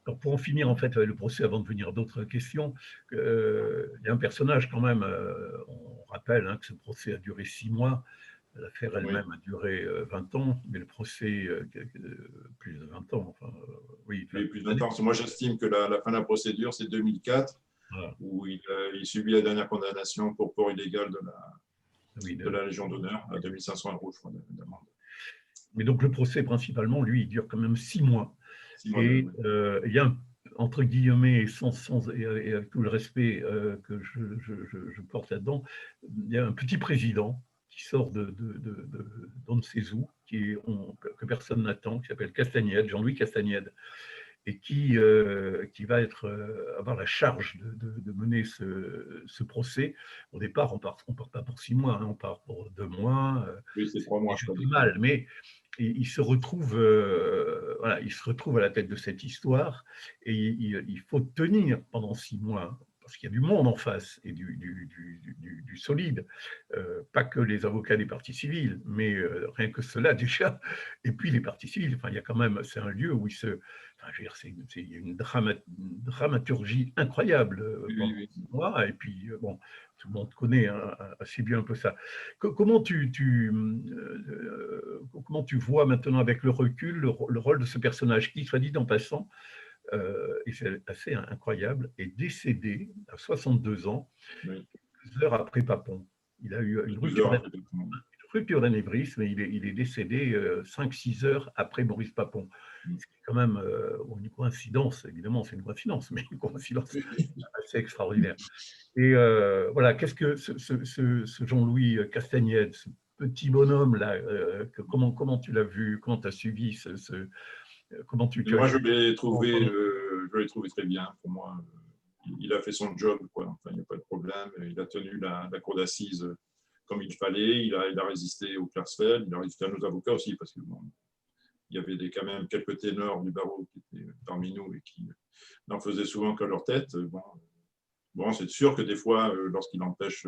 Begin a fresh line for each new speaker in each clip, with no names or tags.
Alors pour en finir en fait avec le procès, avant de venir à d'autres questions, il y a un personnage quand même, on rappelle hein, que ce procès a duré 6 mois, l'affaire
Oui,
elle-même a duré 20 ans, mais le procès, plus de 20 ans, enfin, oui,
oui, plus de 20
années.
ans. Moi, j'estime que la fin de la procédure, c'est 2004,
Voilà.
où il subit la dernière condamnation pour port illégal
Oui,
de la Légion d'honneur à 2500 euros, je crois, d'amende.
mais donc le procès principalement, lui, il dure quand même 6 mois.
6 mois de.
Et
Oui.
il y a entre guillemets, et avec tout le respect que je porte là-dedans, il y a un petit président qui sort d'on ne sait où, que personne n'attend, qui s'appelle Castagnède, Jean-Louis Castagnède, et qui va avoir la charge de mener ce procès. Au départ, on part pas pour 6 mois, hein, on part pour 2 mois,
Oui, c'est
c'est
3 mois, je
déjà
crois,
pas
d'écrit.
mal, mais il se retrouve, voilà, il se retrouve à la tête de cette histoire et il faut tenir pendant 6 mois parce qu'il y a du monde en face et du solide, pas que les avocats des parties civiles, mais rien que cela déjà. Et puis les parties civiles, enfin, il y a quand même, c'est un lieu où enfin, je veux dire, il y a une dramaturgie incroyable
Oui, oui,
pendant
oui.
6 mois. Et puis bon, tout le monde connaît hein, assez bien un peu ça. Comment tu vois maintenant avec le recul le rôle de ce personnage qui, soit dit en passant, et c'est assez incroyable, est décédé à 62 ans,
Oui.
quelques heures après Papon. Il a eu une
12 heures après.
rupture d'anévrisme et il est décédé 5-6 heures après Maurice Papon. Ce qui est quand même, une coïncidence, évidemment, c'est une coïncidence, mais une coïncidence assez extraordinaire. Et voilà, qu'est-ce que ce Jean-Louis Castagnède, ce petit bonhomme-là, comment tu l'as vu, comment tu as suivi comment tu as
Moi,
vu
je l'ai trouvé très bien. Pour moi, il a fait son job, quoi. Enfin, il n'y a pas de problème. Il a tenu la cour d'assises comme il fallait. Il a résisté au Klarsfeld. Il a résisté à nos avocats aussi, parce que bon, il y avait quand même quelques ténors du barreau qui étaient parmi nous et qui n'en faisaient souvent que leur tête. Bon, c'est sûr que des fois, lorsqu'il empêche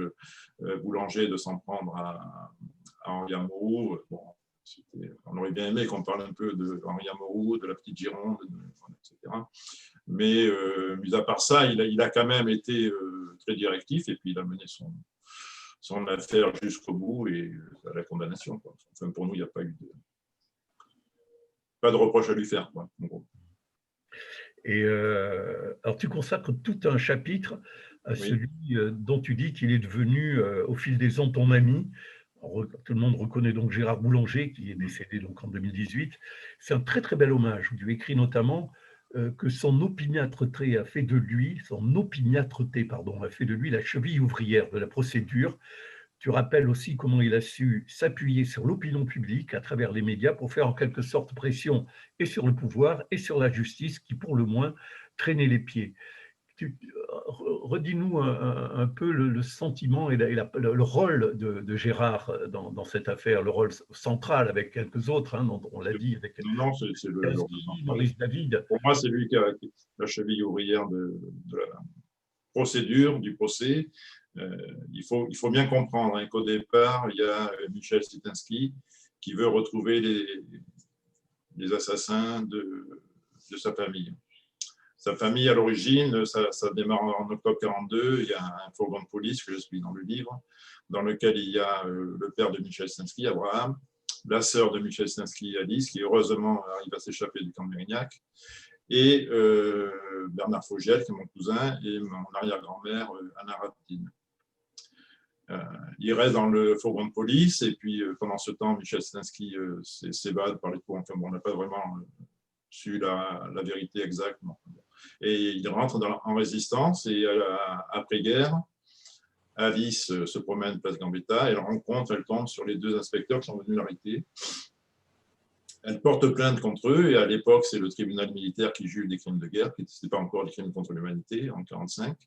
Boulanger de s'en prendre à Henri Amouroux, bon, on aurait bien aimé qu'on parle un peu de Henri Amouroux, de la petite Gironde, etc. Mais mis à part ça, il a quand même été très directif et puis il a mené son affaire jusqu'au bout et à la condamnation. Quoi. Enfin, pour nous, il n'y a pas de reproche à lui faire. Quoi, en gros.
Et alors tu consacres tout un chapitre à
Oui,
celui dont tu dis qu'il est devenu au fil des ans ton ami. Alors, tout le monde reconnaît donc Gérard Boulanger qui est décédé donc en 2018. C'est un très très bel hommage où tu écris notamment que son opiniâtreté pardon, a fait de lui la cheville ouvrière de la procédure. Tu rappelles aussi comment il a su s'appuyer sur l'opinion publique à travers les médias pour faire en quelque sorte pression et sur le pouvoir et sur la justice qui, pour le moins, traînait les pieds. Redis-nous un peu le sentiment et le rôle de Gérard dans cette affaire, le rôle central avec quelques autres, hein, dont on l'a dit, avec
non, c'est le
Casby, Maurice David.
pour moi, c'est lui qui a la cheville ouvrière de la procédure, du procès. Il faut bien comprendre hein, qu'au départ, il y a Michel Sitansky qui veut retrouver les assassins de sa famille. Sa famille, à l'origine, ça démarre en octobre 42. Il y a un fourgon de police que j'explique dans le livre, dans lequel il y a le père de Michel Sitansky, Abraham, la sœur de Michel Sitansky, Alice, qui heureusement arrive à s'échapper du camp de Mérignac, et Bernard Fogiel, qui est mon cousin, et mon arrière-grand-mère, Anna Raptine. Il reste dans le fourgon de police, et puis pendant ce temps, Michel Sitansky s'évade par les cours. Enfin, bon, on n'a pas vraiment su la vérité exacte. Non. Et il rentre en résistance, et après-guerre, Alice se promène place Gambetta, elle tombe sur les 2 inspecteurs qui sont venus l'arrêter. Elle porte plainte contre eux, et à l'époque, c'est le tribunal militaire qui juge des crimes de guerre, qui n'était pas encore des crimes contre l'humanité, en 1945.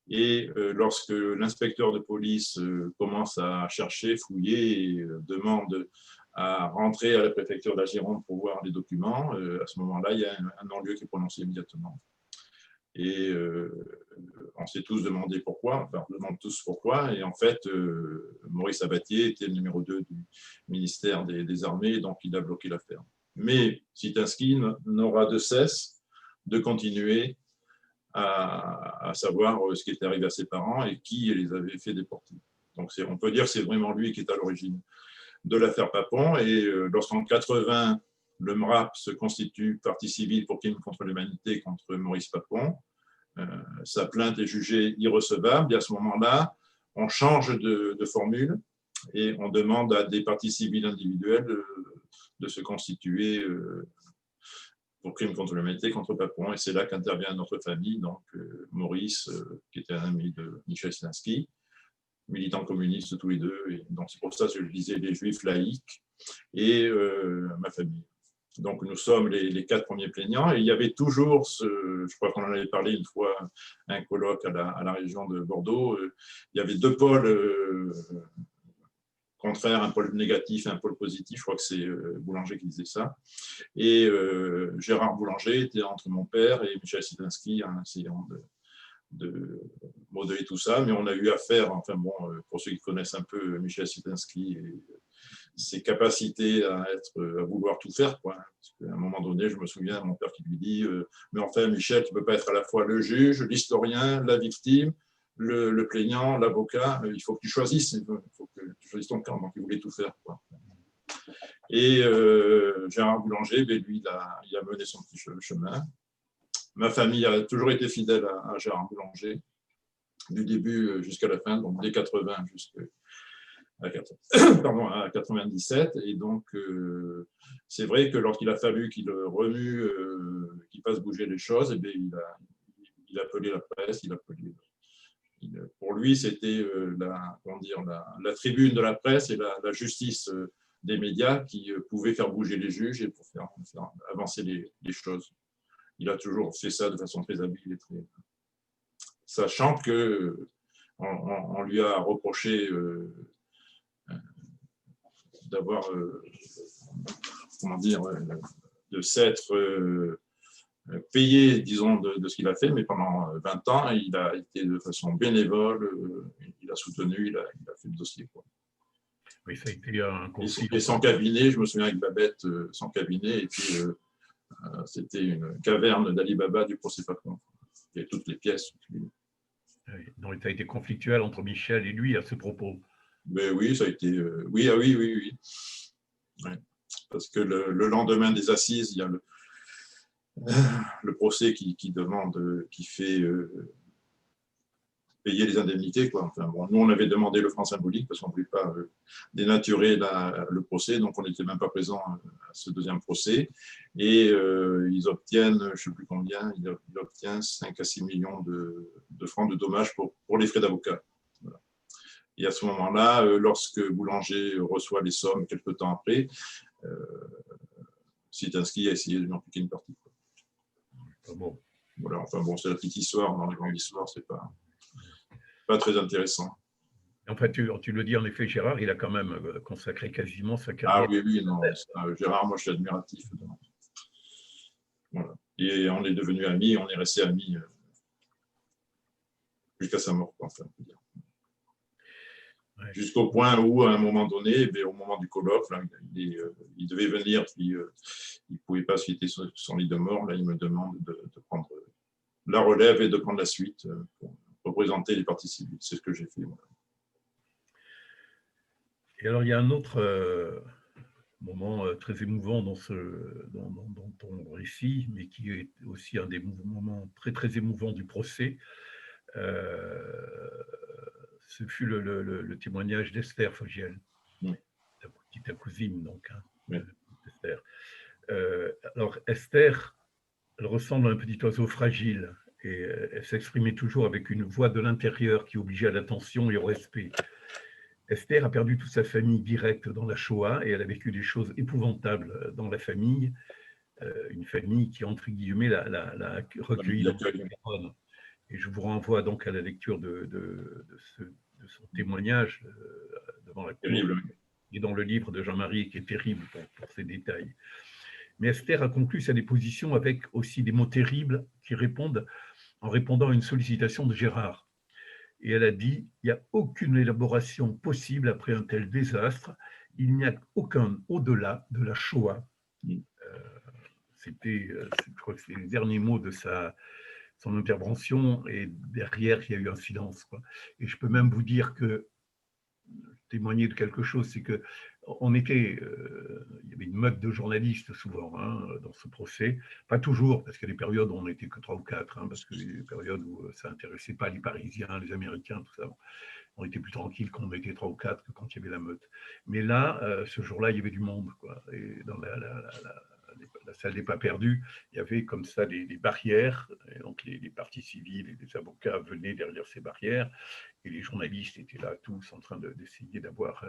Et lorsque l'inspecteur de police commence à chercher, fouiller, et demande à rentrer à la préfecture de la Gironde pour voir les documents, à ce moment-là, il y a un non-lieu qui est prononcé immédiatement. Et on s'est tous demandé pourquoi, enfin, on demande tous pourquoi. Et en fait, Maurice Sabatier était le numéro 2 du ministère des Armées, donc il a bloqué l'affaire. Mais Sitansky n'aura de cesse de continuer à savoir ce qui était arrivé à ses parents et qui les avait fait déporter. Donc on peut dire que c'est vraiment lui qui est à l'origine de l'affaire Papon. Et lorsqu'en 80, le MRAP se constitue partie civile pour crime contre l'humanité contre Maurice Papon, sa plainte est jugée irrecevable. Et à ce moment-là, on change de formule et on demande à des parties civiles individuelles de se constituer pour crime contre l'humanité contre Papon. Et c'est là qu'intervient notre famille, donc Maurice, qui était un ami de Michel Szymanski, militants communistes tous les deux. Et donc c'est pour ça que je disais les juifs laïcs et ma famille. Donc nous sommes les 4 premiers plaignants. Et il y avait toujours, je crois qu'on en avait parlé une fois, un colloque à la région de Bordeaux, il y avait 2 pôles contraire, un pôle négatif et un pôle positif. Je crois que c'est Boulanger qui disait ça. Et Gérard Boulanger était entre mon père et Michel Szymanski, en essayant de modeler tout ça. Mais on a eu affaire, enfin bon, pour ceux qui connaissent un peu Michel Szymanski et ses capacités à vouloir tout faire, quoi. Parce qu'à un moment donné, je me souviens de mon père qui lui dit mais enfin, Michel, tu ne peux pas être à la fois le juge, l'historien, la victime, le plaignant, l'avocat, il faut que tu choisisses, il faut que tu choisisses ton camp. Donc, il voulait tout faire, quoi. Et Gérard Boulanger, lui, il a mené son petit chemin. Ma famille a toujours été fidèle à Gérard Boulanger, du début jusqu'à la fin, donc dès 80 jusqu'à 97. Et donc, c'est vrai que lorsqu'il a fallu qu'il remue, qu'il fasse bouger les choses, eh bien, il a appelé la presse, pour lui, c'était la tribune de la presse et la justice des médias qui pouvaient faire bouger les juges et pour faire avancer les choses. Il a toujours fait ça de façon très habile et sachant qu'on lui a reproché d'avoir, de s'être payé, disons, de ce qu'il a fait, mais pendant 20 ans, il a été de façon bénévole, il a soutenu, il a fait le dossier, quoi.
Oui, ça a été un conflit.
Et son cabinet, je me souviens avec Babette, son cabinet, et puis c'était une caverne d'Ali Baba du procès Papon. Il y avait toutes les pièces.
Donc, ça a été conflictuel entre Michel et lui à ce propos.
Mais oui, ça a été. Oui. Ouais. Parce que le lendemain des assises, il y a le procès qui fait payer les indemnités, quoi. Enfin, bon, nous, on avait demandé le franc symbolique parce qu'on ne voulait pas dénaturer le procès, donc on n'était même pas présent à ce deuxième procès. Et ils obtiennent, je ne sais plus combien, ils obtiennent 5 à 6 millions de francs de dommages pour les frais d'avocat. Voilà. Et à ce moment-là, lorsque Boulanger reçoit les sommes quelques temps après, Szymanski a essayé de lui en piquer une partie, quoi.
Bon.
Voilà, enfin bon, c'est la petite histoire. Dans les grandes histoires, c'est pas très intéressant.
En fait, tu le dis, en effet, Gérard, il a quand même consacré quasiment sa carrière.
Ah oui, non. Gérard, moi, je suis admiratif. Voilà. Et on est devenus amis, on est restés amis jusqu'à sa mort, quoi, enfin, on peut dire. Ouais. Jusqu'au point où, à un moment donné, au moment du colloque, là, il devait venir, puis il ne pouvait pas suiter son lit de mort. Là, il me demande de prendre la relève et de prendre la suite pour représenter les parties civiles. C'est ce que j'ai fait. Voilà.
Et alors, il y a un autre moment très émouvant dans ton récit, mais qui est aussi un des moments très, très émouvants du procès. Ce fut le témoignage d'Esther Fogiel, ta cousine, donc, hein, oui. Esther. Alors, Esther, elle ressemble à un petit oiseau fragile et elle s'exprimait toujours avec une voix de l'intérieur qui obligeait à l'attention et au respect. Esther a perdu toute sa famille directe dans la Shoah et elle a vécu des choses épouvantables dans la famille, une famille qui, entre guillemets, l'a recueillie dans sa couronne. Et je vous renvoie donc à la lecture de son témoignage devant la cour et dans le livre de Jean-Marie qui est terrible pour ces détails. Mais Esther a conclu sa déposition avec aussi des mots terribles qui répondent en répondant à une sollicitation de Gérard. Et elle a dit « Il n'y a aucune élaboration possible après un tel désastre. Il n'y a aucun au-delà de la Shoah. Je crois que c'était les derniers mots de son intervention, et derrière, il y a eu un silence, quoi. Et je peux même vous dire que, témoigner de quelque chose, c'est que il y avait une meute de journalistes souvent, hein, dans ce procès. Pas toujours, parce qu'il y a des périodes où on n'était que 3 ou 4, hein, parce que des périodes où ça n'intéressait pas les Parisiens, les Américains, tout ça. On était plus tranquille quand on était 3 ou 4 que quand il y avait la meute. Mais là, ce jour-là, il y avait du monde, quoi. Et dans la salle des pas perdus, il y avait comme ça des barrières. Et donc les parties civiles et les avocats venaient derrière ces barrières. Et les journalistes étaient là tous en train d'essayer d'avoir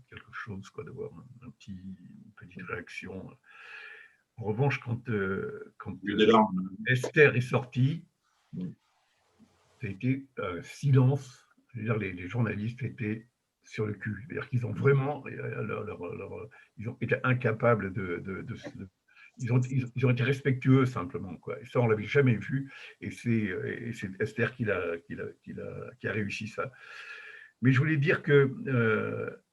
quelque chose, quoi, d'avoir une petite réaction. En revanche, quand Esther est sortie, ça a été silence. C'est-à-dire les journalistes étaient sur le cul. C'est-à-dire qu'ils ont vraiment, ils ont été incapables ils ont été respectueux simplement, quoi. Et ça, on l'avait jamais vu. Et c'est Esther qui a réussi ça. Mais je voulais dire que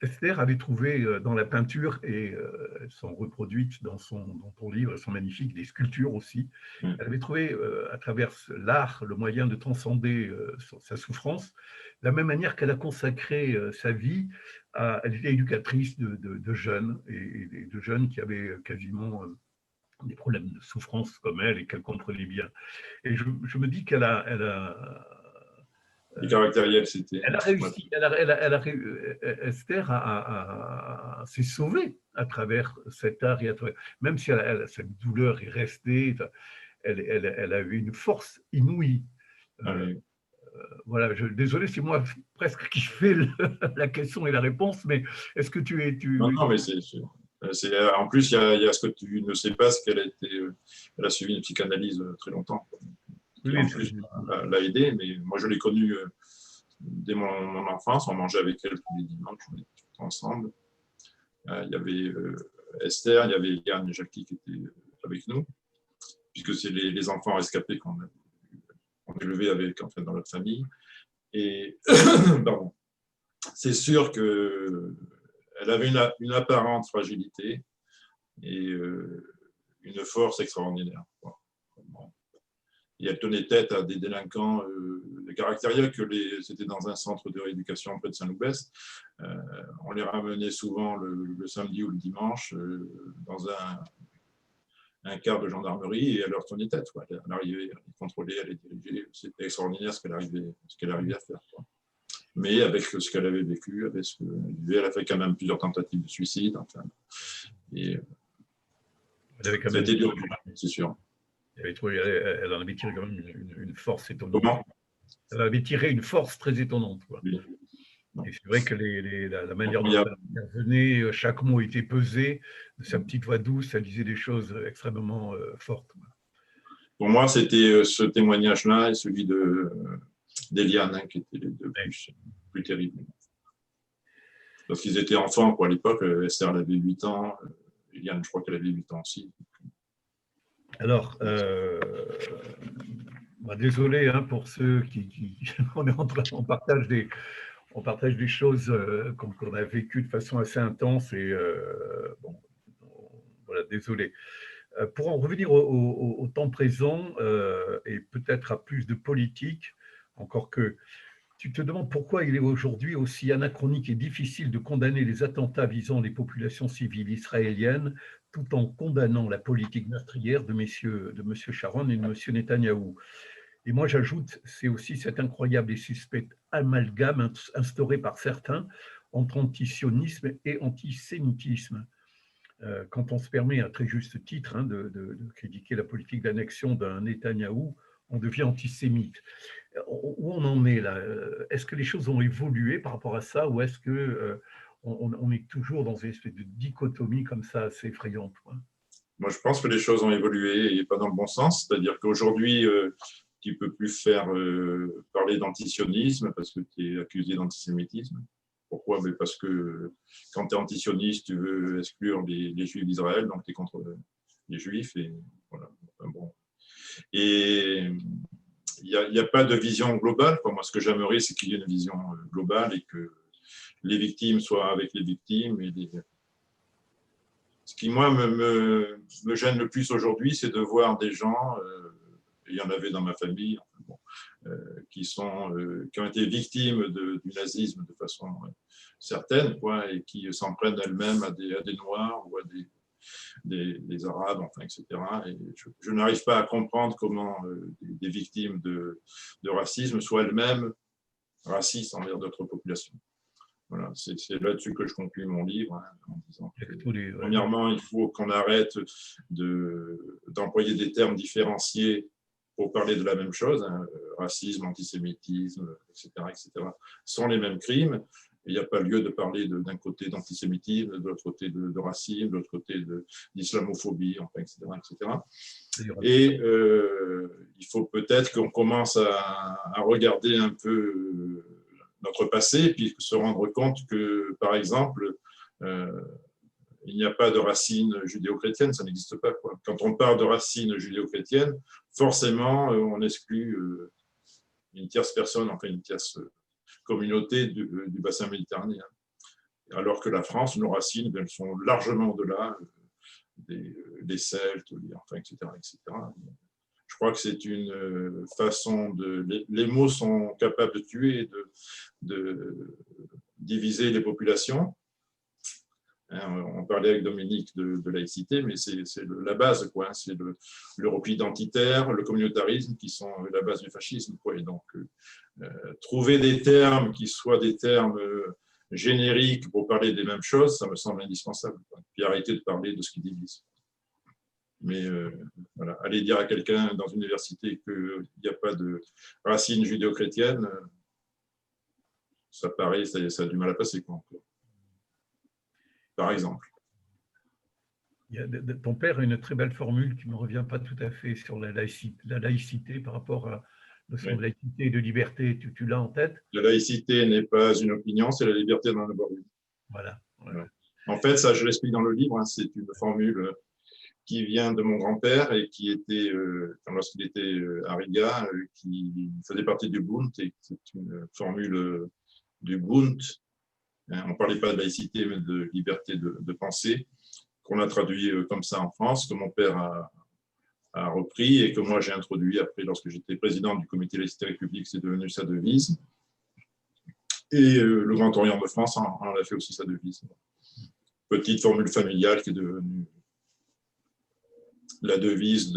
Esther avait trouvé dans la peinture, et elles sont reproduites dans ton livre, elles sont magnifiques, des sculptures aussi. Elle avait trouvé à travers l'art le moyen de transcender sa souffrance, de la même manière qu'elle a consacré sa vie elle était éducatrice de jeunes, et de jeunes qui avaient quasiment des problèmes de souffrance comme elle, et qu'elle comprenait bien. Et je me dis qu'elle
caractériel, c'était.
Elle a réussi, Esther s'est sauvée à travers cet art, même si cette douleur est restée, elle a eu une force inouïe. Voilà, désolé, c'est moi presque qui fais la question et la réponse, mais est-ce que tu es…
Non, mais en plus, il y a ce que tu ne sais pas, c'est elle a suivi une psychanalyse très longtemps, qui en plus l'a aidée, mais moi je l'ai connue dès mon enfance, on mangeait avec elle tous les dimanches, on était ensemble. Il y avait Esther, il y avait Yann et Jackie qui étaient avec nous, puisque c'est les enfants rescapés qu'on a élevés dans notre famille. Et pardon, c'est sûr qu'elle avait une apparente fragilité et une force extraordinaire. Bon. Et elle tenait tête à des délinquants caractériels, c'était dans un centre de rééducation près de Saint-Loubès. On les ramenait souvent le samedi ou le dimanche dans un quart de gendarmerie, et elle leur tenait tête. Quoi. Elle arrivait, elle les contrôlait, elle les dirigeait. C'était extraordinaire ce qu'elle arrivait à faire. Quoi. Mais avec ce qu'elle avait vécu, avec ce qu'elle vivait, elle a fait quand même plusieurs tentatives de suicide. Enfin, et ça a été dur, c'est sûr.
Elle en avait tiré quand même une force étonnante.
Comment ?
Elle avait tiré une force très étonnante. Quoi.
Oui.
Et c'est vrai que la manière dont elle venait, chaque mot était pesé, de sa petite voix douce, elle disait des choses extrêmement fortes.
Pour moi, c'était ce témoignage-là et celui d'Eliane, hein, qui étaient les deux plus terribles. Parce qu'ils étaient enfants, quoi, à l'époque. Esther, elle avait 8 ans. Eliane, je crois qu'elle avait 8 ans aussi.
Alors, désolé hein, pour ceux on partage des choses qu'on a vécues de façon assez intense, et voilà, désolé. Pour en revenir au temps présent et peut-être à plus de politique, encore que tu te demandes pourquoi il est aujourd'hui aussi anachronique et difficile de condamner les attentats visant les populations civiles israéliennes tout en condamnant la politique meurtrière de M. Sharon et de M. Netanyahou. Et moi, j'ajoute, c'est aussi cet incroyable et suspect amalgame instauré par certains entre antisionisme et antisémitisme. Quand on se permet, à très juste titre, hein, de critiquer la politique d'annexion d'un Netanyahou, on devient antisémite. Où on en est là? Est-ce que les choses ont évolué par rapport à ça, ou est-ce que on est toujours dans une espèce de dichotomie comme ça assez effrayante, quoi?
Moi, je pense que les choses ont évolué et pas dans le bon sens. C'est-à-dire qu'aujourd'hui, tu ne peux plus faire parler d'antisionisme parce que tu es accusé d'antisémitisme. Pourquoi? Parce que quand tu es antisioniste, tu veux exclure les Juifs d'Israël, donc tu es contre les Juifs. Et voilà. Enfin, bon. Et il n'y a pas de vision globale. Moi, ce que j'aimerais, c'est qu'il y ait une vision globale et que les victimes soient avec les victimes et Ce qui, moi, me gêne le plus aujourd'hui, c'est de voir des gens, il y en avait dans ma famille, bon, qui ont été victimes du nazisme de façon certaine, quoi, et qui s'en prennent elles-mêmes à des Noirs ou à des Arabes, enfin, etc. Et je n'arrive pas à comprendre comment des victimes de racisme soient elles-mêmes racistes envers d'autres populations. Voilà, c'est là-dessus que je conclue mon livre, hein, en disant que, premièrement, il faut qu'on arrête d'employer des termes différenciés pour parler de la même chose, hein, racisme, antisémitisme, etc., sont les mêmes crimes. Il n'y a pas lieu de parler d'un côté d'antisémitisme, de l'autre côté de racisme, de l'autre côté d'islamophobie, enfin, etc., etc. Et il faut peut-être qu'on commence à regarder un peu notre passé, puis se rendre compte que, par exemple, il n'y a pas de racines judéo-chrétiennes, ça n'existe pas, quoi. Quand on parle de racines judéo-chrétiennes, forcément, on exclut une tierce personne, enfin une tierce communauté du bassin méditerranéen. Alors que la France, nos racines, elles sont largement au-delà des Celtes, enfin, etc., etc. Je crois que c'est une façon les mots sont capables de tuer et de diviser les populations. On parlait avec Dominique de laïcité, mais c'est la base, quoi. C'est le repli identitaire, le communautarisme qui sont la base du fascisme, quoi. Et donc, trouver des termes qui soient des termes génériques pour parler des mêmes choses, ça me semble indispensable, quoi. Puis arrêter de parler de ce qui divise. Mais voilà, aller dire à quelqu'un dans une université qu'il n'y a pas de racines judéo-chrétiennes, ça paraît, ça a du mal à passer, quoi, encore. Par exemple.
Ton père a une très belle formule qui ne me revient pas tout à fait sur la laïcité par rapport à la notion de laïcité et de liberté. Tu l'as en tête?
La laïcité n'est pas une opinion, c'est la liberté d'en avoir une.
Voilà.
En fait, ça, je l'explique dans le livre, hein, c'est une formule qui vient de mon grand-père et qui était, lorsqu'il était à Riga, qui faisait partie du Bund, et c'est une formule du Bund. On ne parlait pas de laïcité, mais de liberté de pensée, qu'on a traduit comme ça en France, que mon père a repris et que moi j'ai introduit après lorsque j'étais président du comité laïcité république, c'est devenu sa devise. Et le Grand Orient de France en a fait aussi sa devise. Petite formule familiale qui est devenue la devise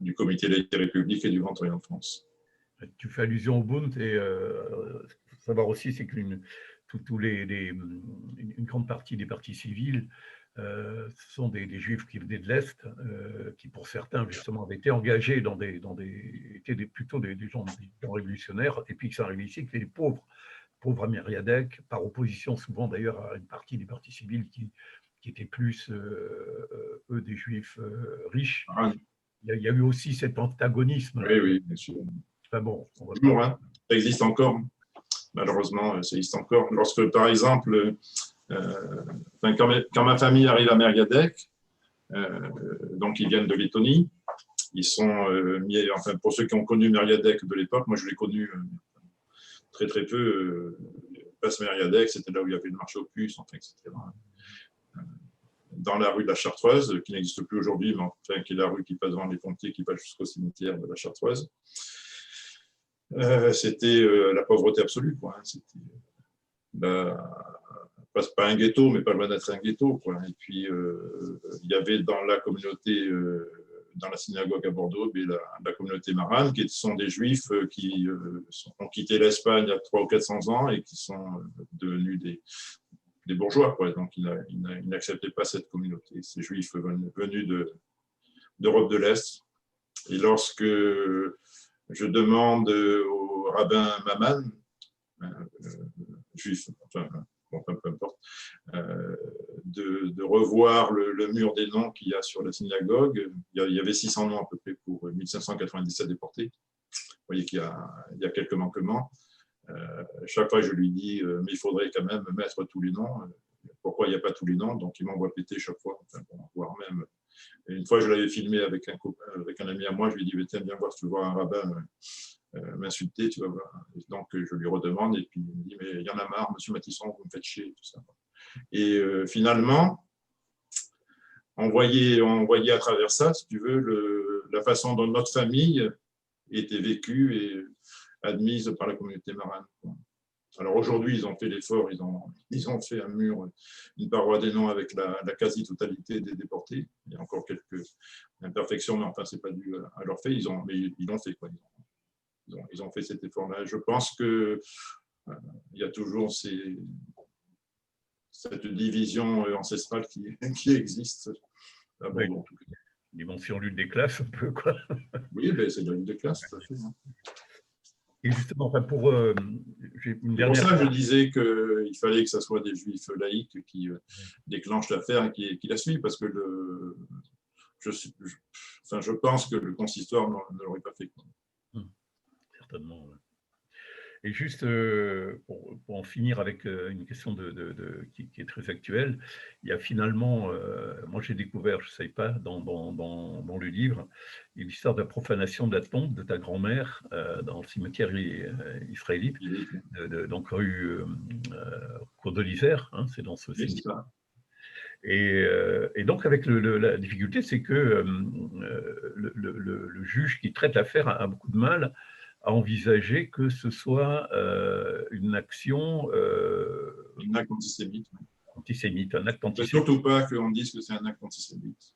du comité laïcité république et du Grand Orient de France.
Tu fais allusion au Bund et faut savoir aussi, c'est qu'une grande partie des partis civils ce sont des juifs qui venaient de l'Est, qui pour certains justement avaient été engagés étaient plutôt des gens révolutionnaires, et puis qui sont arrivés ici, qui étaient des pauvres Amériadèques, par opposition souvent d'ailleurs à une partie des partis civils qui étaient plus, eux, des juifs riches. Il y a eu aussi cet antagonisme.
Oui, bien sûr.
Enfin bon,
toujours, hein. Ça existe encore. Malheureusement, ça existe encore. Lorsque, par exemple, quand ma famille arrive à Mériadec, donc ils viennent de Lettonie, ils sont mis, enfin pour ceux qui ont connu Mériadec de l'époque, moi je l'ai connu très très peu, place Mériadec, c'était là où il y avait le marché aux puces, enfin, etc. Dans la rue de la Chartreuse, qui n'existe plus aujourd'hui, mais enfin, qui est la rue qui passe devant les pompiers, qui passe jusqu'au cimetière de la Chartreuse. C'était la pauvreté absolue, quoi. C'était pas un ghetto, mais pas loin d'être un ghetto, quoi. Et puis il y avait dans la communauté, dans la synagogue à Bordeaux, la communauté marane, qui sont des juifs qui ont quitté l'Espagne il y a 300 ou 400 ans et qui sont devenus des bourgeois, quoi. Donc ils n'acceptaient pas cette communauté, ces juifs venus d'Europe de l'Est. Et lorsque je demande au rabbin Maman, juif, enfin, bon, peu importe, de revoir le mur des noms qu'il y a sur la synagogue. Il y avait 600 noms à peu près pour 1597 déportés. Vous voyez qu'il y a quelques manquements. Chaque fois, je lui dis, mais il faudrait quand même mettre tous les noms. Pourquoi il n'y a pas tous les noms? Donc, il m'envoie péter chaque fois, enfin, bon, voire même. Et une fois, je l'avais filmé avec un ami à moi, je lui ai dit, tiens, viens voir si tu veux voir un rabbin m'insulter, tu vas voir. Et donc, je lui redemande, et puis il me dit, mais il y en a marre, monsieur Matisson, vous me faites chier, tout ça. Et finalement, on voyait à travers ça, si tu veux, la façon dont notre famille était vécue et admise par la communauté marane. Alors aujourd'hui, ils ont fait l'effort, ils ont fait un mur, une paroi des noms avec la quasi-totalité des déportés. Il y a encore quelques imperfections, mais enfin, ce n'est pas dû à leur fait. Mais ils l'ont fait, quoi. Ils ont fait cet effort-là. Je pense qu'il y a toujours cette division ancestrale qui existe. Ah,
oui. Bon, dimension lutte des classes, un peu, quoi.
Oui, ben, c'est de la lutte des classes, tout à fait.
Et justement, enfin, j'ai une dernière.
C'est pour ça que je disais qu'il fallait que ce soit des juifs laïcs qui déclenchent l'affaire et qui la suivent, parce que je pense que le consistoire ne l'aurait pas fait.
Certainement. Ouais. Et juste pour en finir avec une question qui est très actuelle, il y a finalement, moi j'ai découvert, je ne savais pas, dans le livre, l'histoire de la profanation de la tombe de ta grand-mère dans le cimetière israélite, donc rue Cour de l'Isère, hein, c'est dans ce cimetière. Et donc, avec la difficulté, c'est que le juge qui traite l'affaire a beaucoup de mal à envisager que ce soit une action
un acte antisémite.
Antisémite, un acte antisémite.
Surtout pas qu'on dise que c'est un acte antisémite.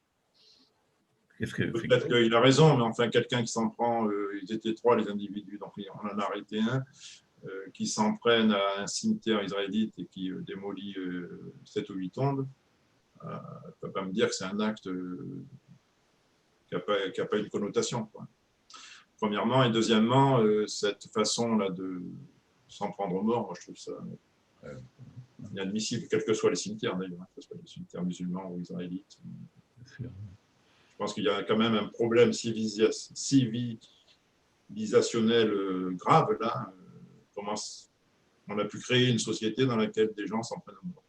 Peut-être qu'il a raison, mais enfin, quelqu'un qui s'en prend, ils étaient 3 les individus, donc on en a arrêté un, qui s'en prennent à un cimetière israélite et qui démolit 7 ou 8 tombes. On ne peut pas me dire que c'est un acte qui n'a pas une connotation, quoi. Premièrement, et deuxièmement, cette façon-là de s'en prendre aux morts, moi je trouve ça inadmissible, quels que soient les cimetières d'ailleurs, que ce soit les cimetières musulmans ou israélites. Je pense qu'il y a quand même un problème civilisationnel grave là. Comment on a pu créer une société dans laquelle des gens s'en prennent aux morts.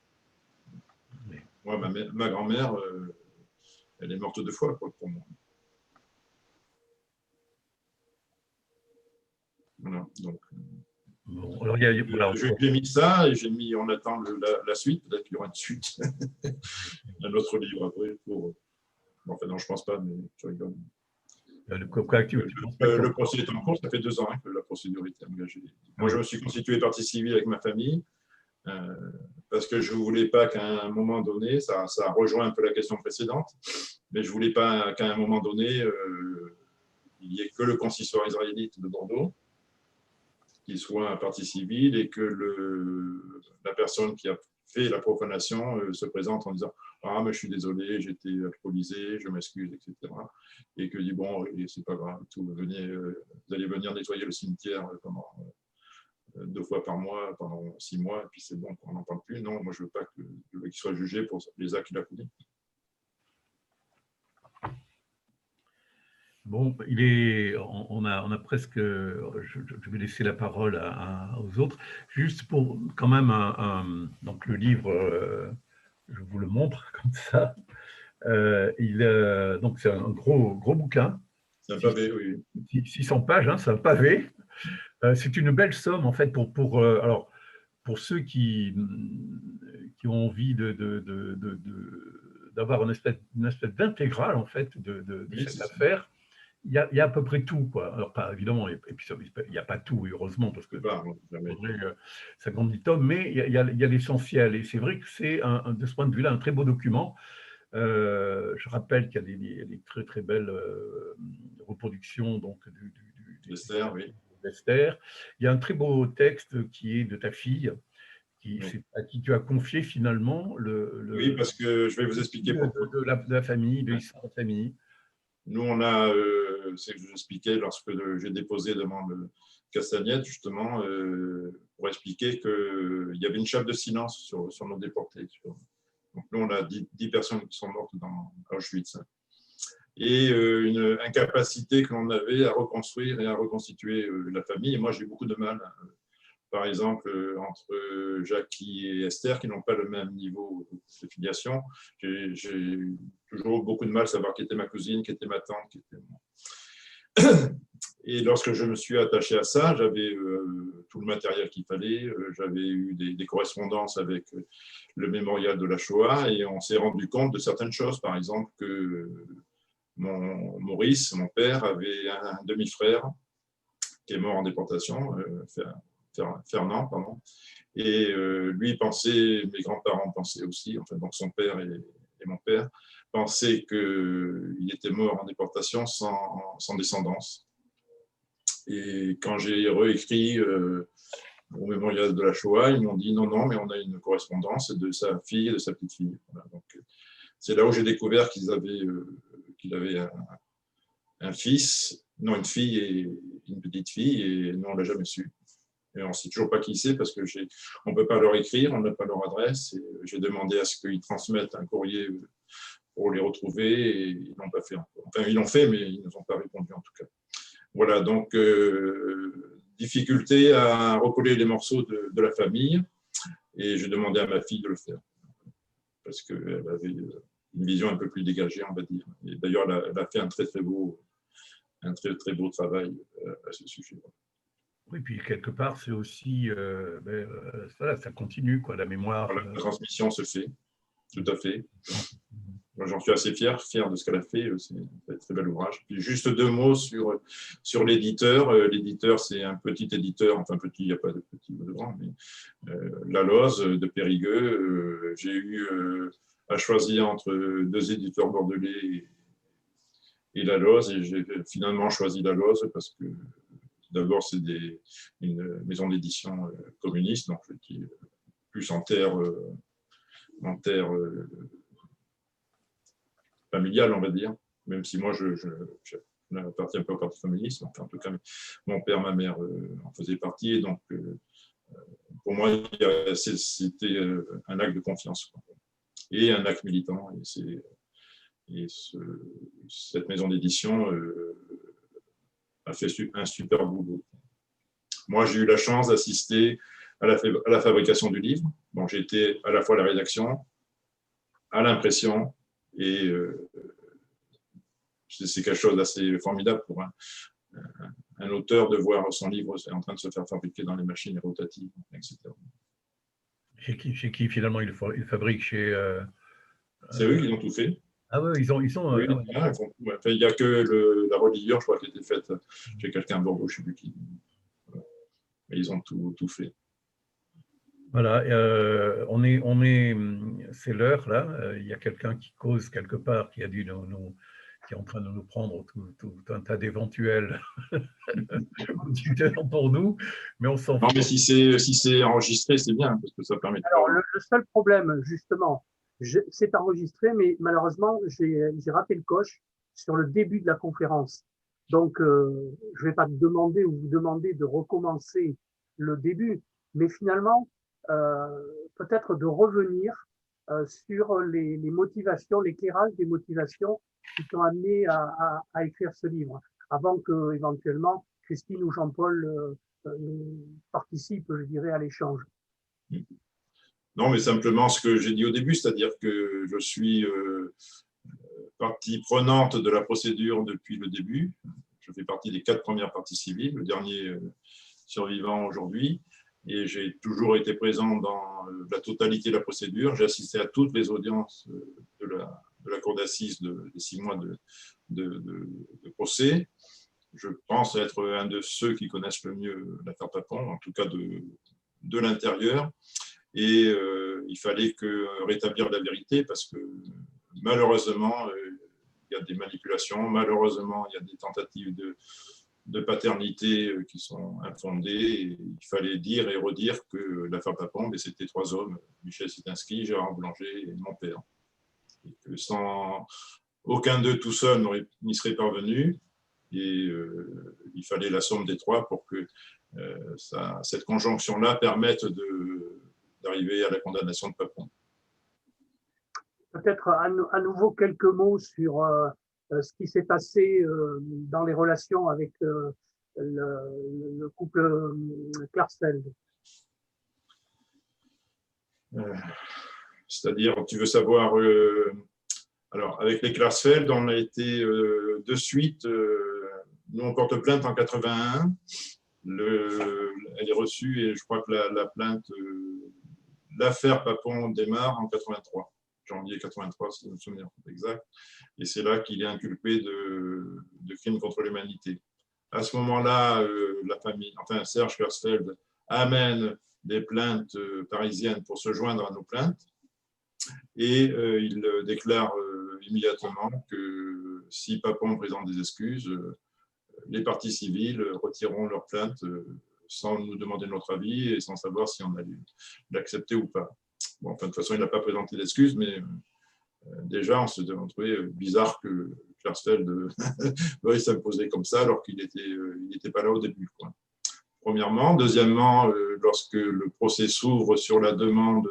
Moi, ma grand-mère, elle est morte 2 fois pour moi. Voilà, donc.
Bon, alors,
j'ai mis ça et on attend la suite, peut-être qu'il y aura une suite, un autre livre après enfin non, je pense pas, mais je rigole. Le procès est en cours, ça fait 2 ans que la procédure était engagée. Moi, je me suis constitué partie civile avec ma famille parce que je ne voulais pas qu'à un moment donné, ça rejoint un peu la question précédente, mais je ne voulais pas qu'à un moment donné, il n'y ait que le consistoire israélite de Bordeaux qui soit partie civile et que la personne qui a fait la profanation se présente en disant « Ah, mais je suis désolé, j'étais alcoolisé, je m'excuse, etc. » Et que dit « Bon, c'est pas grave, vous allez venir nettoyer le cimetière pendant 2 fois par mois, pendant 6 mois, et puis c'est bon, on n'en parle plus. » Non, moi, je veux pas qu'il soit jugé pour les actes qu'il a commis.
Bon, on a presque, je vais laisser la parole aux autres, juste pour quand même donc le livre, je vous le montre comme ça, donc c'est un gros bouquin.
C'est un pavé, oui.
600 pages, hein, c'est un pavé. C'est une belle somme en fait pour ceux qui ont envie d'avoir une espèce d'intégrale en fait de cette affaire. Il y a à peu près tout, quoi. Alors, pas évidemment, et puis il n'y a pas tout, heureusement, parce que faudrait 50 tomes, mais il y a l'essentiel. Et c'est vrai que c'est, de ce point de vue-là, un très beau document. Je rappelle qu'il y a des très, très belles reproductions donc, d'Esther. Il y a un très beau texte qui est de ta fille, à qui tu as confié finalement
oui, parce que je vais vous expliquer pourquoi.
De la famille, de l'histoire de la famille.
Nous, on a, c'est ce que je vous expliquais lorsque j'ai déposé devant le Castagnette, justement, pour expliquer qu'il y avait une chape de silence sur nos déportés. Donc, nous, on a 10 personnes qui sont mortes dans Auschwitz. Et une incapacité que l'on avait à reconstruire et à reconstituer la famille. Et moi, j'ai beaucoup de mal, par exemple, entre Jackie et Esther, qui n'ont pas le même niveau de filiation. J'ai toujours beaucoup de mal à savoir qui était ma cousine, qui était ma tante, qui était Et lorsque je me suis attaché à ça, j'avais tout le matériel qu'il fallait, j'avais eu des correspondances avec le mémorial de la Shoah, et on s'est rendu compte de certaines choses. Par exemple, que Maurice, mon père, avait un demi-frère qui est mort en déportation, Fernand, pardon. Et lui pensait, mes grands-parents pensaient aussi, enfin, donc son père et mon père, pensaient qu'il était mort en déportation sans descendance. Et quand j'ai réécrit au mémorial de la Shoah, ils m'ont dit non, non, mais on a une correspondance de sa fille et de sa petite fille. Voilà, donc, c'est là où j'ai découvert qu'il avait un fils, non, une fille et une petite fille, et nous, on ne l'a jamais su. Et on ne sait toujours pas qui c'est parce qu'on ne peut pas leur écrire, on n'a pas leur adresse. Et j'ai demandé à ce qu'ils transmettent un courrier pour les retrouver, et ils ne l'ont pas fait encore. Enfin, ils l'ont fait, mais ils ne nous ont pas répondu en tout cas. Voilà, donc difficulté à recoller les morceaux de la famille, et j'ai demandé à ma fille de le faire parce qu'elle avait une vision un peu plus dégagée, on va dire. Et d'ailleurs, elle a fait un très très beau travail à ce sujet.
Oui, puis quelque part, c'est aussi, ça continue, quoi, la mémoire.
Alors, la transmission se fait, tout à fait. Moi, j'en suis assez fier de ce qu'elle a fait. C'est un très bel ouvrage. Puis juste 2 mots sur l'éditeur. L'éditeur, c'est un petit éditeur, enfin petit, il n'y a pas de petit ou de grand, mais La Loze de Périgueux. J'ai eu à choisir entre 2 éditeurs bordelais et La Loze, et j'ai finalement choisi La Loze parce que d'abord, c'est une maison d'édition communiste, donc qui est plus en terre familiale, on va dire, même si moi, je n'appartiens pas au Parti communiste. Enfin, en tout cas, mon père, ma mère en faisaient partie, et donc, pour moi, c'était un acte de confiance, quoi, et un acte militant. Et cette maison d'édition a fait un super boulot. Moi, j'ai eu la chance d'assister à la fabrication du livre. Donc, j'ai été à la fois à la rédaction, à l'impression, et c'est quelque chose d'assez formidable pour un auteur de voir son livre en train de se faire fabriquer dans les machines rotatives, etc.
Chez qui finalement il fabrique chez.
C'est eux qui ont tout fait.
Ah oui, ils ont.
Oui, il n'y a que la reliure, je crois, qui a été faite chez quelqu'un à Bordeaux, je ne sais plus qui. Mais ils ont tout fait.
Voilà, c'est l'heure là. Il y a quelqu'un qui cause quelque part, qui a dû qui est en train de nous prendre tout un tas d'éventuels auditeurs pour nous, mais on s'en fout.
Non, mais si c'est enregistré, c'est bien, parce que ça permet de...
Alors, le seul problème, justement, c'est enregistré, mais malheureusement, j'ai raté le coche sur le début de la conférence. Donc, je ne vais pas te demander ou vous demander de recommencer le début, mais finalement, peut-être de revenir sur les motivations, l'éclairage des motivations qui t'ont amené à écrire ce livre, avant que, éventuellement, Christine ou Jean-Paul participent, je dirais, à l'échange.
Non, mais simplement ce que j'ai dit au début, c'est-à-dire que je suis partie prenante de la procédure depuis le début. Je fais partie des 4 premières parties civiles, le dernier survivant aujourd'hui, et j'ai toujours été présent dans la totalité de la procédure. J'ai assisté à toutes les audiences de la cour d'assises des 6 mois de procès. Je pense être un de ceux qui connaissent le mieux l'affaire Papon, en tout cas de l'intérieur. Et il fallait rétablir la vérité parce que malheureusement, il y a des manipulations, malheureusement, il y a des tentatives de paternité qui sont infondées. Et il fallait dire et redire que l'affaire Papon, c'était 3 hommes, Michel Sitansky, Gérard Boulanger et mon père. Et que sans aucun d'eux tout seul n'y serait parvenu. Et il fallait la somme des 3 pour que cette conjonction-là permette d'arriver à la condamnation de Papon.
Peut-être à nouveau quelques mots sur ce qui s'est passé dans les relations avec le couple Klarsfeld.
C'est-à-dire, tu veux savoir... alors, avec les Klarsfeld, on a été de suite nous, on porte plainte en 81. Elle est reçue et je crois que la plainte, l'affaire Papon démarre en 83, janvier 83, si je me souviens exact. Et c'est là qu'il est inculpé de crimes contre l'humanité. À ce moment-là, la famille, enfin Serge Klarsfeld amène des plaintes parisiennes pour se joindre à nos plaintes. Et il déclare immédiatement que si Papon présente des excuses, les parties civiles retireront leur plainte sans nous demander notre avis et sans savoir si on allait l'accepter ou pas. Bon, enfin, de toute façon, il n'a pas présenté d'excuses, mais déjà, on se trouvait bizarre que Klarsfeld veuille s'imposer comme ça alors qu'il n'était pas là au début, quoi. Premièrement. Deuxièmement, lorsque le procès s'ouvre sur la demande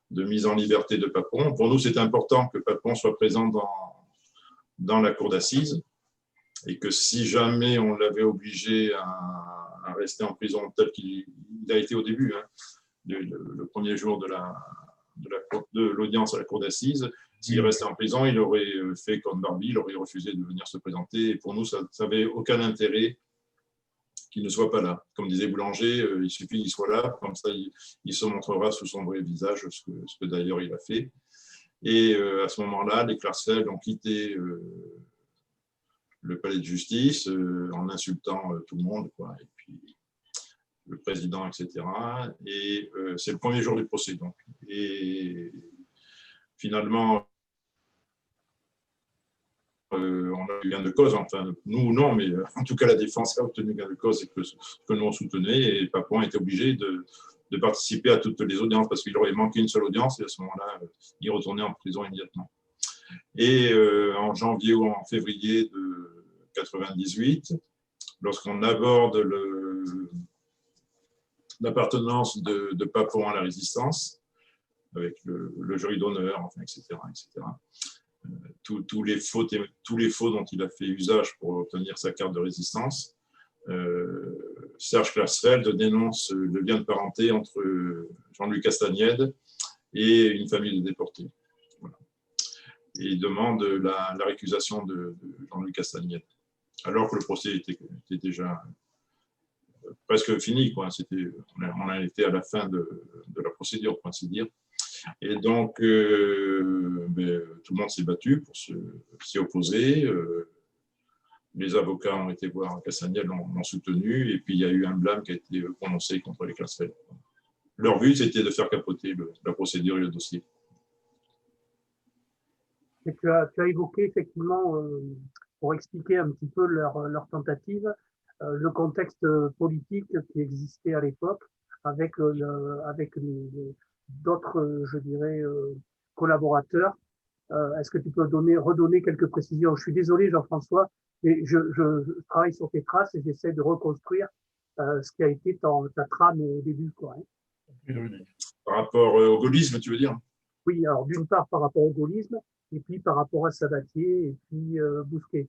de mise en liberté de Papon, pour nous, c'est important que Papon soit présent dans la cour d'assises et que si jamais on l'avait obligé à rester en prison tel qu'il a été au début, hein, le premier jour de l'audience à la cour d'assises, s'il restait en prison, il aurait fait comme Barbie, il aurait refusé de venir se présenter. Et pour nous, ça n'avait aucun intérêt qu'il ne soit pas là. Comme disait Boulanger, il suffit qu'il soit là, comme ça il se montrera sous son vrai visage, ce que d'ailleurs il a fait. Et à ce moment-là, les Klarsfeld ont quitté le palais de justice en insultant tout le monde, quoi, et puis le président, etc. Et c'est le premier jour du procès, donc. Et finalement, on a eu gain de cause, enfin nous non, mais en tout cas la défense a obtenu gain de cause et que nous on soutenait, et Papon était obligé de participer à toutes les audiences parce qu'il aurait manqué une seule audience et à ce moment-là, il retournait en prison immédiatement. Et en janvier ou en février de 98, lorsqu'on aborde l'appartenance de Papon à la résistance, avec le jury d'honneur, enfin, etc., tous les faux dont il a fait usage pour obtenir sa carte de résistance, Serge Klarsfeld dénonce le lien de parenté entre Jean-Luc Castagnède et une famille de déportés. Voilà. Et il demande la récusation de Jean-Luc Castagnède, alors que le procès était déjà presque fini, quoi. On a été à la fin de la procédure, pour ainsi dire. Et donc, tout le monde s'est battu pour s'y opposer. Les avocats ont été voir Castagnède, l'ont soutenu, et puis il y a eu un blâme qui a été prononcé contre les Klarsfeld. Leur but, c'était de faire capoter la procédure et le dossier.
Et tu as évoqué effectivement, pour expliquer un petit peu leur tentative, le contexte politique qui existait à l'époque, avec d'autres, je dirais, collaborateurs. Est-ce que tu peux redonner quelques précisions? Je suis désolé, Jean-François, mais je travaille sur tes traces et j'essaie de reconstruire ce qui a été ta trame au début, quoi, hein.
Par rapport au gaullisme, tu veux dire?
Oui, alors d'une part par rapport au gaullisme, et puis par rapport à Sabatier et puis Bousquet.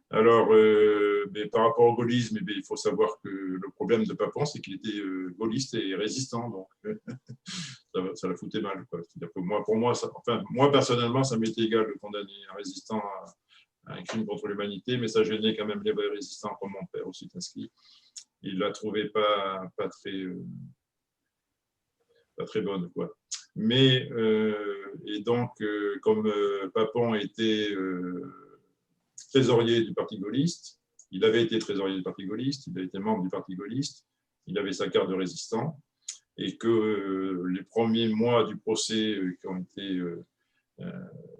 Alors, par rapport au gaullisme, il faut savoir que le problème de Papon, c'est qu'il était gaulliste et résistant, donc ça la foutait mal, quoi. C'est-à-dire que moi, personnellement, ça m'était égal de condamner un résistant à un crime contre l'humanité, mais ça gênait quand même les vrais résistants, comme mon père aussi inscrit. Il ne la trouvait pas très bonne, quoi. Mais, et donc, comme Papon était trésorier du Parti gaulliste, il avait été trésorier du Parti gaulliste, il a été membre du Parti gaulliste, il avait sa carte de résistant, et que les premiers mois du procès qui ont été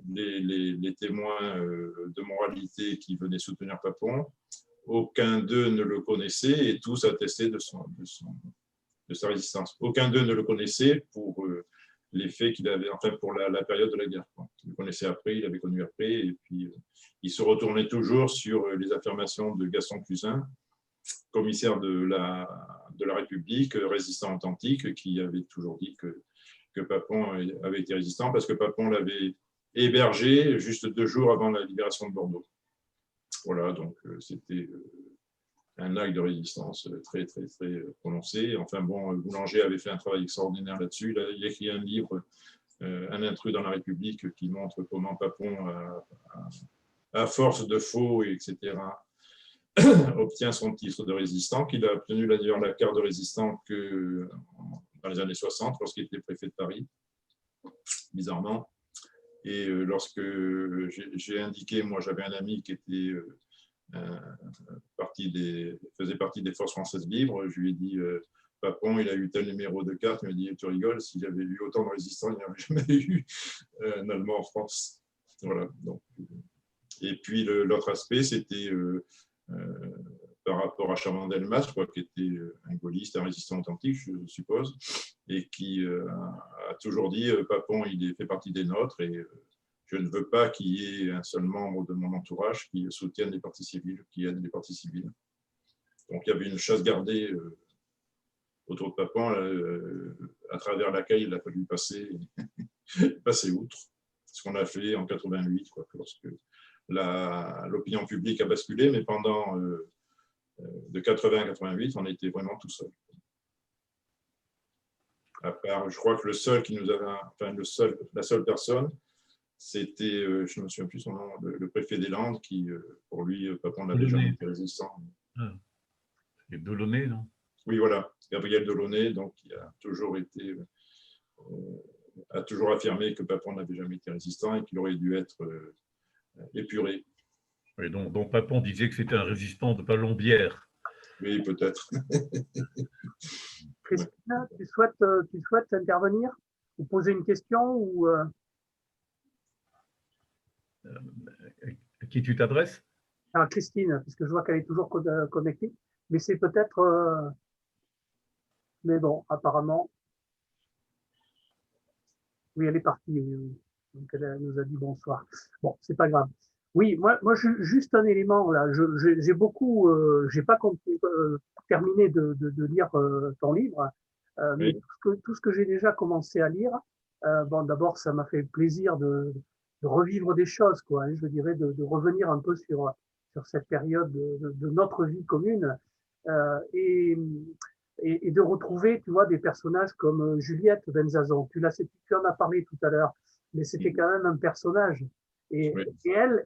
les témoins de moralité qui venaient soutenir Papon, aucun d'eux ne le connaissait et tous attestaient de sa résistance. Aucun d'eux ne le connaissait pour les faits qu'il avait, enfin pour la période de la guerre, quoi. Il le connaissait après, il l'avait connu après, et puis il se retournait toujours sur les affirmations de Gaston Cousin, commissaire de la République, résistant authentique, qui avait toujours dit que Papon avait été résistant parce que Papon l'avait hébergé juste 2 jours avant la libération de Bordeaux. Voilà, donc c'était un acte de résistance très, très, très prononcé. Enfin bon, Boulanger avait fait un travail extraordinaire là-dessus. Il a écrit un livre, Un intrus dans la République, qui montre comment Papon, à force de faux, etc., obtient son titre de résistant, qu'il a obtenu d'ailleurs la carte de résistant que dans les années 60, lorsqu'il était préfet de Paris, bizarrement. Et lorsque j'ai indiqué, moi j'avais un ami qui était faisait partie des forces françaises libres, je lui ai dit Papon, il a eu tel numéro de carte, il m'a dit tu rigoles, s'il avait eu autant de résistants, il n'y avait jamais eu un Allemand en France. Voilà. Donc, et puis l'autre aspect, c'était par rapport à Chaban-Delmas, qui était un gaulliste, un résistant authentique, je suppose, et qui a toujours dit Papon, il fait partie des nôtres, et je ne veux pas qu'il y ait un seul membre de mon entourage qui soutienne les partis civils, qui aide les partis civils. Donc il y avait une chasse gardée autour de Papon, à travers laquelle il a fallu passer outre. Ce qu'on a fait en 88, lorsque l'opinion publique a basculé, mais pendant de 80 à 88, on était vraiment tout seul. À part, je crois que le seul qui nous avait, enfin la seule personne, c'était, je ne me souviens plus son nom, le préfet des Landes, qui, pour lui, Papon n'avait jamais été résistant.
Et Delaunay, non?
Oui, voilà, Gabriel Delaunay, donc qui a toujours été, a toujours affirmé que Papon n'avait jamais été résistant et qu'il aurait dû être épuré.
Oui, donc Papon disait que c'était un résistant de Palombière.
Oui, peut-être.
Christine, tu souhaites intervenir ou poser une question ou
À qui tu t'adresses?
à Christine, puisque je vois qu'elle est toujours connectée, mais c'est peut-être... mais bon, apparemment... Oui, elle est partie, oui. Donc elle nous a dit bonsoir. Bon, c'est pas grave. Oui, moi juste un élément là. J'ai beaucoup, j'ai pas terminé de lire ton livre, mais
Oui.
tout ce que j'ai déjà commencé à lire, bon, d'abord ça m'a fait plaisir de revivre des choses, quoi. Hein, je dirais de revenir un peu sur cette période de notre vie commune et de retrouver, tu vois, des personnages comme Juliette Benzazon. Tu en as parlé tout à l'heure, mais c'était quand même un personnage. Et,
Oui.
elle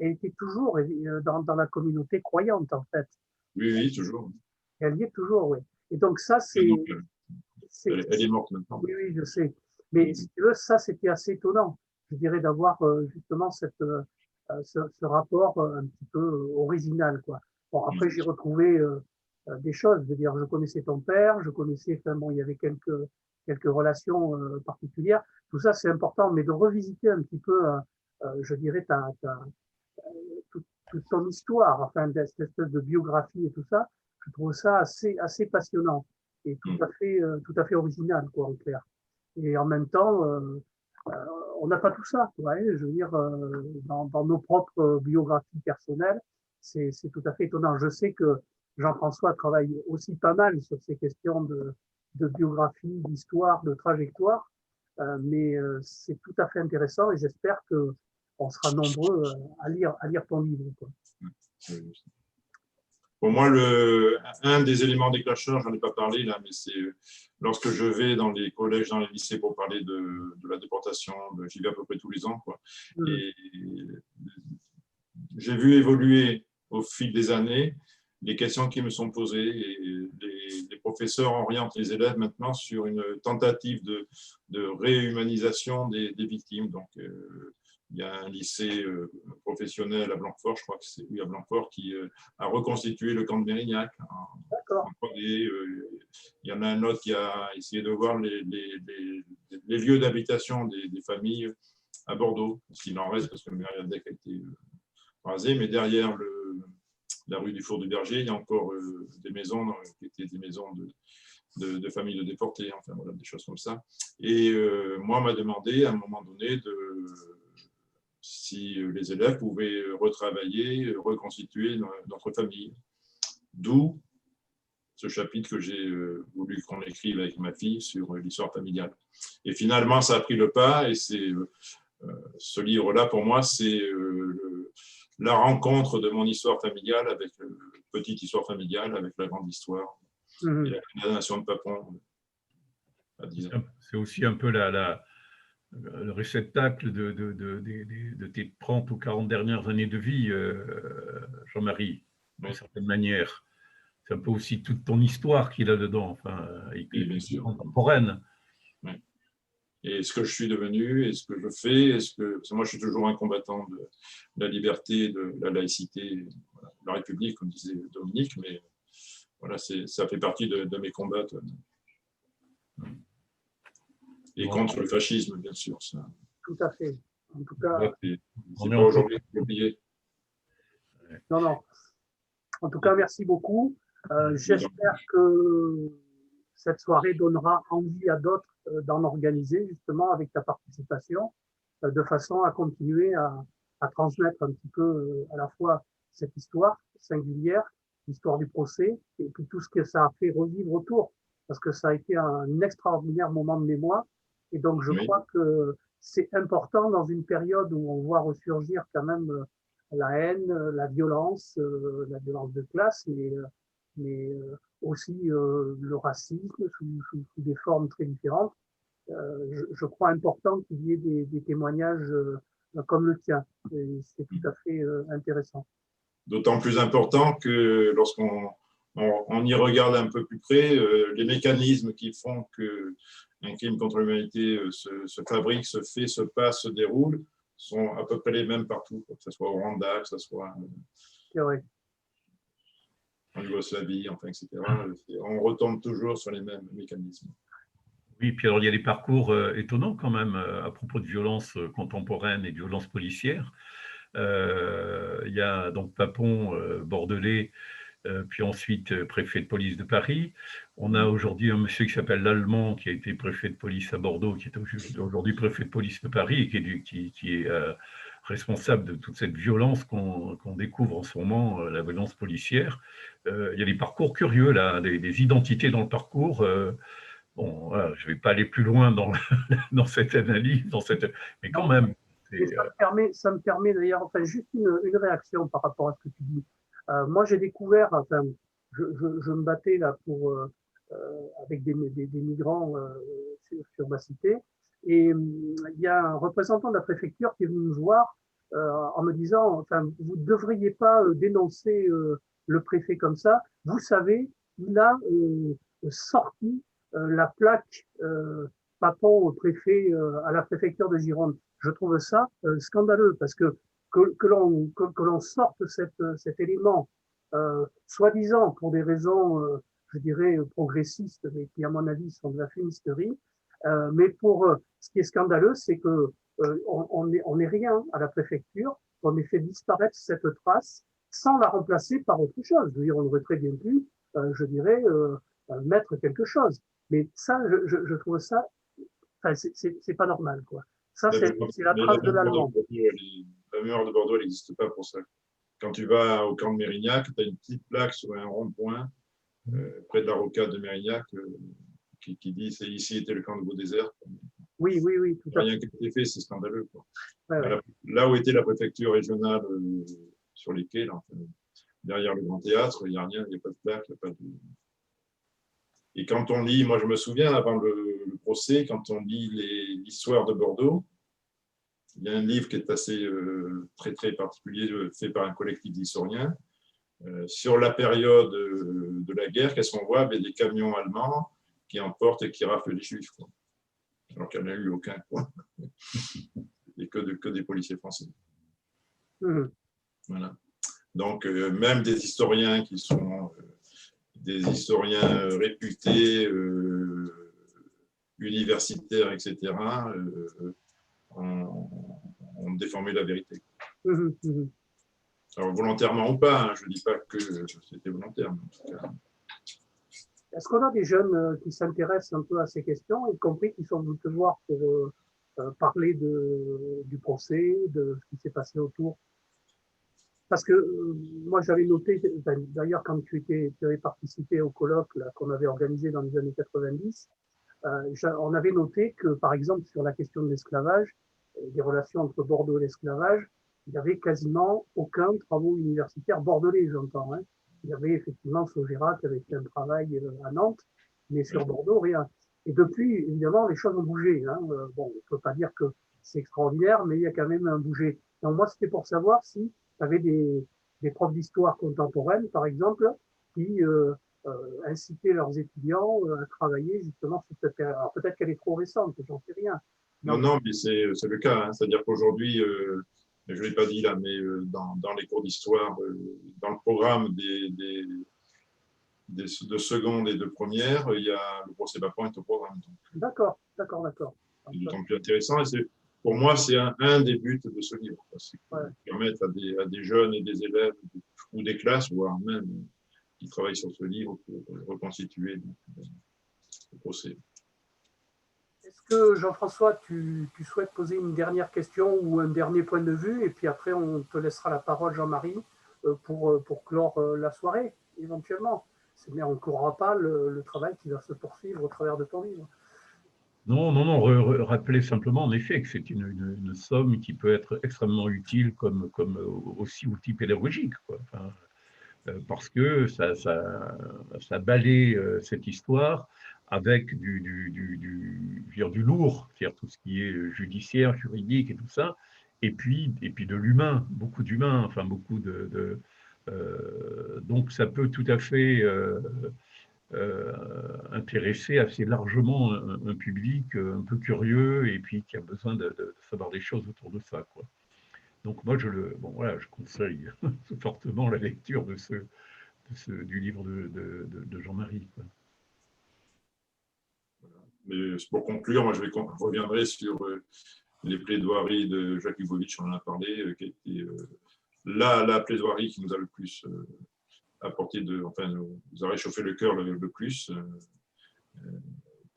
était toujours dans la communauté croyante, en fait.
Oui, oui, toujours.
Elle y est toujours, oui. Et donc ça,
elle est morte maintenant.
Oui, oui, je sais. Mais si tu veux, ça, c'était assez étonnant, je dirais, d'avoir justement ce rapport un petit peu original, quoi. Bon, après, j'ai retrouvé des choses. Je veux dire, je connaissais ton père, je connaissais, enfin bon, il y avait quelques relations particulières. Tout ça, c'est important, mais de revisiter un petit peu, je dirais, toute ton histoire, enfin, cette espèce de biographie et tout ça, je trouve ça assez passionnant et tout à fait original, quoi, en clair. Et en même temps, on n'a pas tout ça, quoi, hein, je veux dire, dans nos propres biographies personnelles, c'est tout à fait étonnant. Je sais que Jean-François travaille aussi pas mal sur ces questions de biographie, d'histoire, de trajectoire, mais c'est tout à fait intéressant et j'espère que on sera nombreux à lire ton livre, quoi.
Pour moi, un des éléments déclencheurs, j'en ai pas parlé là, mais c'est lorsque je vais dans les collèges, dans les lycées pour parler de la déportation, j'y vais à peu près tous les ans, quoi. Et j'ai vu évoluer au fil des années les questions qui me sont posées et les professeurs orientent les élèves maintenant sur une tentative de réhumanisation des victimes. Donc, il y a un lycée professionnel à Blanquefort, je crois que c'est à Blanquefort, qui a reconstitué le camp de Mérignac. Il y en a un autre qui a essayé de voir les lieux d'habitation des familles à Bordeaux, s'il en reste, parce que Mériadeck a été rasé, mais derrière la rue du Four du Berger, il y a encore des maisons qui étaient des maisons de familles de déportés, enfin voilà, des choses comme ça. Et moi, on m'a demandé à un moment donné si les élèves pouvaient retravailler, reconstituer notre famille. D'où ce chapitre que j'ai voulu qu'on écrive avec ma fille sur l'histoire familiale. Et finalement, ça a pris le pas, et ce livre-là, pour moi, c'est la rencontre de mon histoire familiale avec petite histoire familiale, avec la grande histoire, et la condamnation de Papon à 10 ans.
C'est aussi un peu le réceptacle de tes 30 ou 40 dernières années de vie, Jean-Marie. d'une certaine manière. C'est un peu aussi toute ton histoire qu'il a dedans, enfin, et
bien sûr.
Contemporaine.
Oui. Et ce que je suis devenu, et ce que je fais, parce que moi je suis toujours un combattant de la liberté, de la laïcité, voilà, de la République, comme disait Dominique, mais voilà, ça fait partie de mes combats. Et contre le fascisme, bien sûr. Ça.
Tout à fait. En tout cas,
c'est pas aujourd'hui qu'il faut oublier.
Non, non. En tout cas, merci beaucoup. J'espère que cette soirée donnera envie à d'autres d'en organiser, justement, avec ta participation, de façon à continuer à transmettre un petit peu à la fois cette histoire singulière, l'histoire du procès, et puis tout ce que ça a fait revivre autour, parce que ça a été un extraordinaire moment de mémoire. Et donc, je crois que c'est important dans une période où on voit ressurgir quand même la haine, la violence de classe, mais aussi le racisme sous des formes très différentes. Je crois important qu'il y ait des témoignages comme le tien. C'est tout à fait intéressant.
D'autant plus important que lorsqu'on y regarde un peu plus près, les mécanismes qui font qu'un crime contre l'humanité se fabrique, se fait, se passe, se déroule, sont à peu près les mêmes partout, que ce soit au Rwanda, que ce soit en Yougoslavie, enfin, etc. On retombe toujours sur les mêmes mécanismes.
Oui, puis alors il y a des parcours étonnants quand même à propos de violences contemporaines et de violences policières. Il y a donc Papon, bordelais, puis ensuite préfet de police de Paris. On a aujourd'hui un monsieur qui s'appelle Lallemand, qui a été préfet de police à Bordeaux, qui est aujourd'hui préfet de police de Paris, et qui est responsable de toute cette violence qu'on découvre en ce moment, la violence policière. Il y a des parcours curieux, là, des identités dans le parcours. Bon, voilà, je ne vais pas aller plus loin dans cette analyse, mais quand même.
Ça me permet d'ailleurs, enfin, juste une réaction par rapport à ce que tu dis. Moi, j'ai découvert, enfin, je me battais là avec des migrants sur ma cité, et il y a un représentant de la préfecture qui est venu me voir en me disant, enfin, vous ne devriez pas dénoncer le préfet comme ça. Vous savez, il a sorti la plaque Papon au préfet à la préfecture de Gironde. Je trouve ça scandaleux parce que l'on sorte cet élément, soi-disant pour des raisons, je dirais, progressistes, mais qui, à mon avis, sont de la fumisterie. Mais ce qui est scandaleux, c'est que on est rien à la préfecture, on ait fait disparaître cette trace sans la remplacer par autre chose. Je veux dire, on aurait très bien pu, je dirais, mettre quelque chose. Mais ça, je trouve ça, enfin, c'est pas normal, quoi. Ça, c'est la trace de l'allemand.
La mémoire de Bordeaux, elle n'existe pas pour ça. Quand tu vas au camp de Mérignac, tu as une petite plaque sur un rond-point près de la rocade de Mérignac qui dit ici était le camp de Beaudésert.
Oui, tout à fait.
Rien qui a été fait, c'est scandaleux. Ouais. Là où était la préfecture régionale sur les quais, là, enfin, derrière le Grand Théâtre, il n'y a rien, il n'y a pas de plaque, il n'y a pas de. Et quand on lit, moi je me souviens avant le procès, quand on lit l'histoire de Bordeaux, il y a un livre qui est assez très très particulier, fait par un collectif d'historiens, sur la période de la guerre. Qu'est-ce qu'on voit? Des camions allemands qui emportent et qui raflent les juifs, quoi. Alors qu'il n'y en a eu aucun, quoi. Et que des policiers français. Voilà. Donc même des historiens qui sont des historiens réputés, universitaires, etc., ont déformé la vérité. Alors, volontairement ou pas, hein, je ne dis pas que c'était volontaire, mais en tout cas.
Est-ce qu'on a des jeunes qui s'intéressent un peu à ces questions, y compris qui sont venus te voir pour parler du procès, de ce qui s'est passé autour? Parce que moi, j'avais noté, d'ailleurs, quand tu avais participé au colloque qu'on avait organisé dans les années 90, on avait noté que, par exemple, sur la question de l'esclavage, des relations entre Bordeaux et l'esclavage, il n'y avait quasiment aucun travaux universitaire bordelais, j'entends. Hein. Il y avait effectivement Sogera qui avait fait un travail à Nantes, mais sur Bordeaux, rien. Et depuis, évidemment, les choses ont bougé. Hein. Bon, on ne peut pas dire que c'est extraordinaire, mais il y a quand même un bougé. Donc moi, c'était pour savoir si tu avais des profs d'histoire contemporaine, par exemple, qui incitaient leurs étudiants à travailler justement sur cette période. Alors peut-être qu'elle est trop récente, j'en sais rien.
Non, non, mais c'est le cas, hein. C'est-à-dire qu'aujourd'hui, je ne l'ai pas dit là, mais dans les cours d'histoire, dans le programme de seconde et de première, il y a le procès Papin est au programme.
D'accord, d'accord, d'accord.
C'est d'autant plus intéressant. Et pour moi, c'est un des buts de ce livre. C'est permettre à des jeunes et des élèves ou des classes, voire même qui travaillent sur ce livre, pour reconstituer le procès.
Est-ce que, Jean-François, tu souhaites poser une dernière question ou un dernier point de vue, et puis après, on te laissera la parole, Jean-Marie, pour clore la soirée, éventuellement. Mais on ne courra pas le travail qui va se poursuivre au travers de ton livre.
Non, non, non, rappeler simplement en effet que c'est une somme qui peut être extrêmement utile comme aussi outil pédagogique, quoi. Enfin, parce que ça balaie cette histoire avec du lourd, c'est-à-dire tout ce qui est judiciaire, juridique et tout ça, et puis de l'humain, beaucoup d'humain, enfin beaucoup donc ça peut tout à fait intéresser assez largement un public un peu curieux et puis qui a besoin de savoir des choses autour de ça, quoi. Donc moi, je conseille fortement la lecture du livre de Jean-Marie, quoi.
Mais pour conclure, moi, je reviendrai sur les plaidoiries de Jacques Lubovitch, on en a parlé, qui a été la plaidoirie qui nous a le plus apporté, enfin, nous a réchauffé le cœur le plus,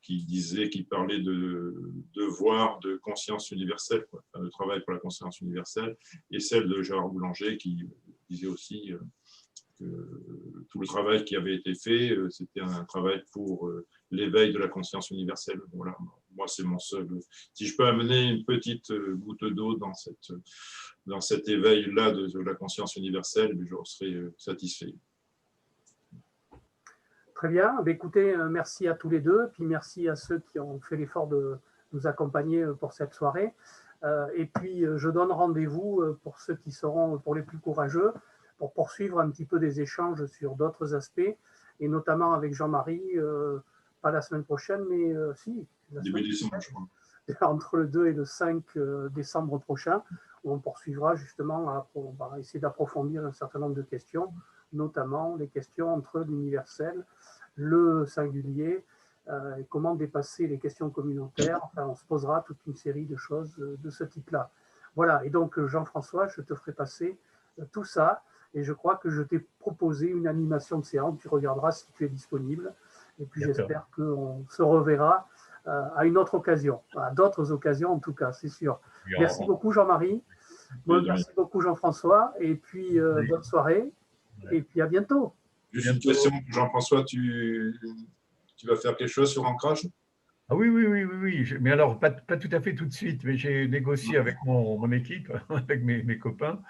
qui parlait de devoir de conscience universelle, quoi, enfin, de travail pour la conscience universelle, et celle de Gérard Boulanger qui disait aussi que tout le travail qui avait été fait, c'était un travail pour l'éveil de la conscience universelle. Voilà, moi, c'est mon seul. Si je peux amener une petite goutte d'eau dans cet éveil-là de la conscience universelle, je serai satisfait.
Très bien. Écoutez, merci à tous les deux, puis merci à ceux qui ont fait l'effort de nous accompagner pour cette soirée. Et puis, je donne rendez-vous pour ceux qui seront, pour les plus courageux, pour poursuivre un petit peu des échanges sur d'autres aspects, et notamment avec Jean-Marie, pas la semaine prochaine, mais si.
Début décembre, je crois.
Entre le 2 et le 5 décembre prochain, où on poursuivra justement, on va essayer d'approfondir un certain nombre de questions, notamment les questions entre l'universel, le singulier, et comment dépasser les questions communautaires. Enfin, on se posera toute une série de choses de ce type-là. Voilà, et donc Jean-François, je te ferai passer tout ça, et je crois que je t'ai proposé une animation de séance, tu regarderas si tu es disponible, et puis j'espère qu'on se reverra à une autre occasion, à d'autres occasions en tout cas, c'est sûr. Merci beaucoup Jean-Marie, merci beaucoup Jean-François, et puis bonne soirée, et puis à bientôt.
Juste une question, Jean-François, tu vas faire quelque chose sur Ancrage?
Ah oui, oui, oui, oui, oui. Mais alors, pas tout à fait tout de suite, mais j'ai négocié avec mon équipe, avec mes copains.